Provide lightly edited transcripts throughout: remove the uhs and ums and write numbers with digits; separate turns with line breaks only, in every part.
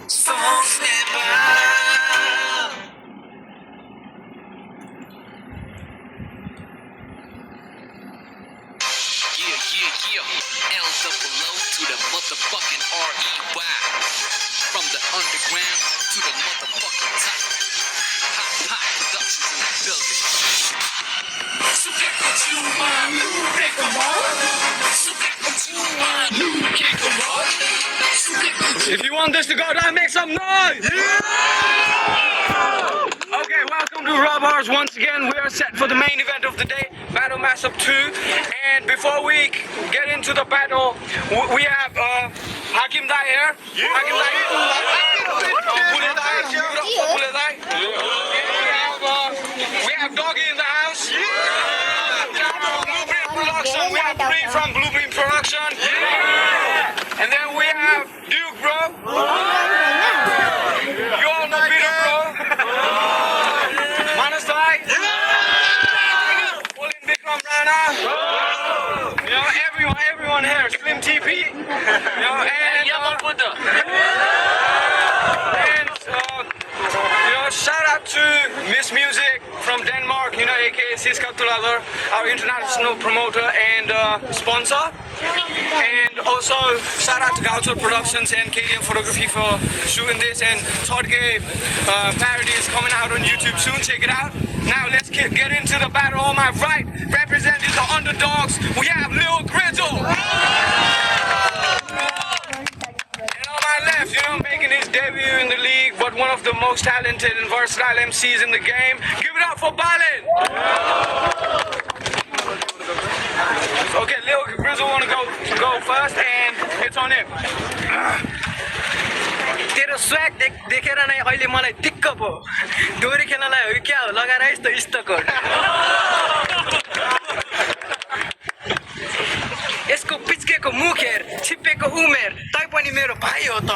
Songs never. Yeah. L double O to the motherfucking R-E-Y. From the underground to the motherfucking top. Hot Productions in the building.
If you want this to go down, make some noise! Okay, welcome to Raw Bars once again. We are set for the main event of the day, Battle Mashup 2. And before we get into the battle, we have Hakim Dai here. Hakim Dai. Bule Dai. Bule Dai. We have Doggy in the house. Blueprint Production. We have Bree from Blueprint Production. And then we have Duke, bro. You all know Peter, bro. Manas Dai. Pauline Bikram Rana. You know, everyone here. Slim TP. You know, and Yamal Buddha. And you know, shout out to Miss Music from Denmark, you know, aka Siska Tuladar, our international promoter and sponsor. And also shout out to Gaucho Productions and KDM Photography for shooting this. And Todd Gay parody is coming out on YouTube soon. Check it out. Now let's get into the battle. On my right, representing the underdogs, we have Lil Grizzle. And on my left, you know, making his debut in the league, but one of the most talented and versatile MCs in the game. Give it up for Balin. Okay, Lil Grizzle want to go first, and it's on him.
तेरो swag देखेर नै अहिले मलाई दिक्क भयो डोरी खेल्नलाई हो क्या हो लगाएर आइस् त इस्टकोट यसको पिच्केको मुख हेर छिप्पेको उमेर तै पनि मेरो भाइ हो त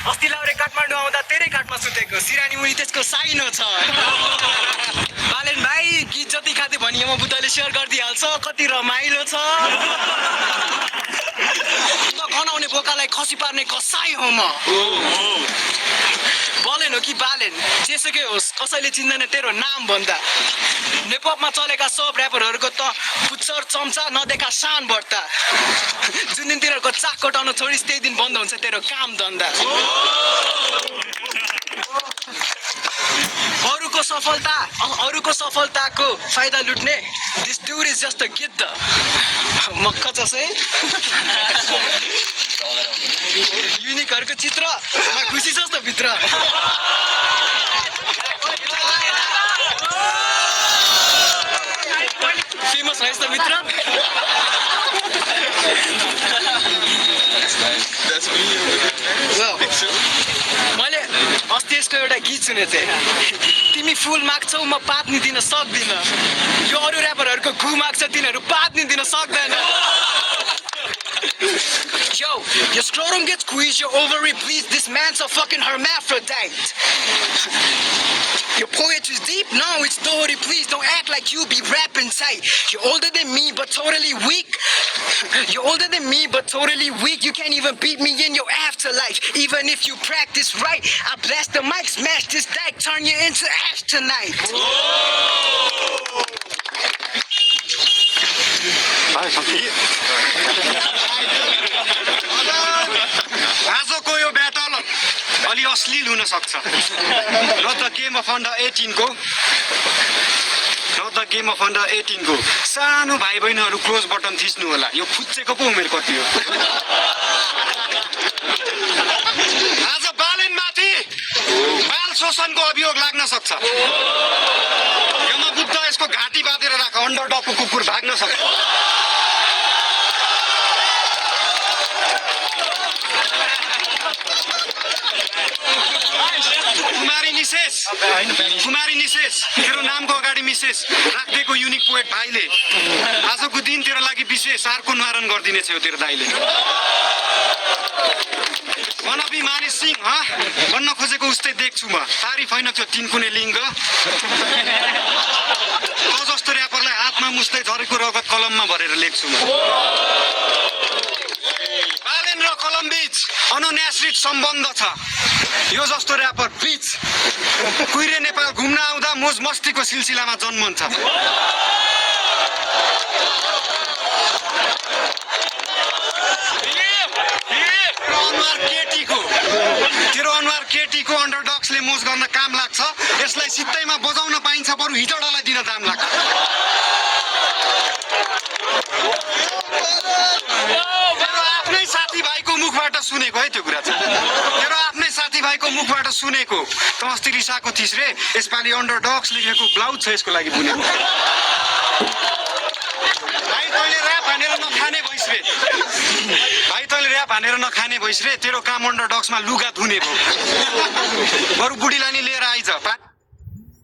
अस्ति लाउरे काठमाडौँ आउँदा तेरै काठमा सुतेको सिरानी मुनि त्यसको साइनो छ बालेन भाइ गीत जति खाथे भनिएमा बुद्धले सेयर गरिदिइहाल्छ कति रमाइलो छ गनाउने बोकालाई खसी पार्ने कसाई हो म बलेन हो कि बालेन जेसुकै होस् कसैले चिन्दैन तेरो नाम भन्दा नेपमा चलेका सब र्यापरहरूको त पुच्छर चम्चा नदेखा शान बढ्ता जुन दिन तिनीहरूको चाक कटाउन छोडिस् त्यही दिन बन्द हुन्छ तेरो काम धन्दा अरूको सफलताको फाइदा लुट्ने this dude is just a गिद्ध मक्ख छ है युनिकहरूको चित्र खुसी छ त भित्र फेमस रहेछ त भित्र मैले अस्ति यसको एउटा गीत सुनेको थिएँ तिमी फुल माग्छौ म पात्नी दिन सक्दिन यो अरू ऱ्यापरहरूको घु माग्छ तिनीहरू पात्नी दिन सक्दैन Yo, your scrotum gets squeezed, your ovary bleeds. This man's a fucking hermaphrodite. Your poetry's deep? No, it's Doherty. Please don't act like you be rapping tight. You're older than me, but totally weak. You're older than me, but totally weak. You can't even beat me in your afterlife. Even if you practice right, I blast the mic, smash this deck, turn you into ash tonight.
आजको यो battle अलि अश्लील हुन सक्छ र the game of under 18 को सानो भाइ बहिनीहरू क्लोज बटन थिच्नु होला यो फुच्चेको पो उमेर कति हो आज बालेन माथि बाल शोषणको अभियोग लाग्न सक्छ यमबुद्ध यसको घाँटी बाँधेर राख अन्डरडगको कुकुर भाग्न सक्छ कुमारी निशेष तेरो नामको अगाडि मिसेस राखिदिएको युनिक पोएट भाइले आजको दिन तेरो लागि विशेष अर्को निवारण गरिदिने छ तेरो दाइले मनबी मानिस सिंह भन्न खोजेको उस्तै देख्छु म तारिफ होइन त्यो तीन कुने लिङ्ग जस्तो ऱ्यापरलाई हातमा मुस्दै झरेको रगत कलममा भरेर लेख्छु म बालेन र कलम बीच अनन्याश्रित सम्बन्ध छ यो जस्तो ऱ्यापर प्लिज कुहिरे नेपाल घुम्न आउँदा मोज मस्तीको सिलसिलामा जन्मन्छ तेरो अनुहार केटीको अन्डरडग्सले मोज गर्न काम लाग्छ यसलाई सित्तैमा बजाउन पाइन्छ बरु हिजडालाई दिन दाम लाग्छ तेरो आफ्नै साथीभाइको मुखबाट सुनेको है त्यो कुरा चाहिँ तेरो आफ्नै साथीभाइको मुखबाट सुनेको त अस्ति रिसाएको थिइस् रे यसपालि अन्डरडग्स लेखेको ब्लाउज छ यसको लागि बुनेको भाइ तैँले ऱ्याप हानेर नखाने भइस् रे भाइ तैँले ऱ्याप हानेर नखाने भइस् रे तेरो काम अन्डरडग्समा लुगा धुने भयो बरु बुढीलाई नि लिएर आइज